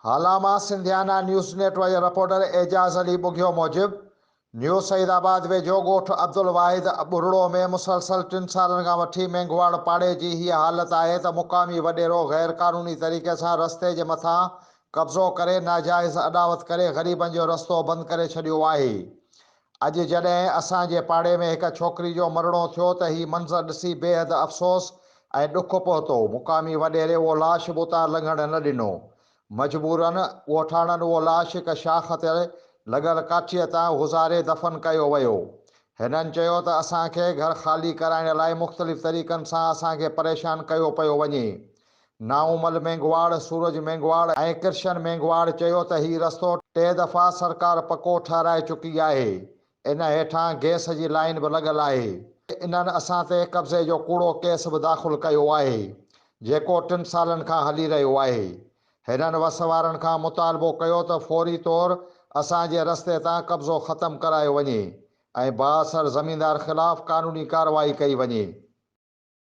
हालामा सिंधियाना news network जे reporter एजाज़ अली बुघियो मूजिब new Saidabad वेझो ॻोठ अब्दुल वाहिद बुरड़ो में मुसलसल 3 सालनि खां वठी मेंघवाड़ पाड़े जी हीअ हालत आहे त मुक़ामी वॾेरो गैर क़ानूनी तरीक़े सां रस्ते जे मथां कब्ज़ो करे नाजाइज़ अॾावत करे ग़रीबनि जो रस्तो बंदि करे छॾियो आहे। अॼु जॾहिं असांजे पाड़े में हिकु छोकिरी जो मरणो थियो त हीउ मंज़र ॾिसी बेहद अफ़सोस ऐं ॾुख पहुतो। मुक़ामी वॾेरे उहो लाश बि उतां लंघण न ॾिनो। मजबूरन ॻोठाणनि उहो लाश हिकु शाख ते लॻल काठीअ तां गुज़ारे दफ़न कयो वियो। हिननि चयो त असांखे घर ख़ाली कराइण लाइ मुख़्तलिफ़ तरीक़नि सां असांखे परेशान कयो पियो वञे। नाउमल मेंघवाड़, सूरज मेंघवाड़ ऐं कृष्ण मेंघवाड़ चयो त हीउ रस्तो 3 दफ़ा सरकार पको ठाराए चुकी आहे। इन हेठां गैस जी लाइन बि लॻल आहे। इन्हनि असां ते कब्ज़े जो कूड़ो केस बि दाख़िल कयो आहे जेको 3 सालनि खां हली रहियो आहे। हिननि वसवारनि खां मुतालबो कयो त फौरी तौरु असांजे रस्ते तां कब्ज़ो ख़तमु करायो वञे ऐं बाअसर ज़मींदार ख़िलाफ़ क़ानूनी कार्रवाई कई वञे।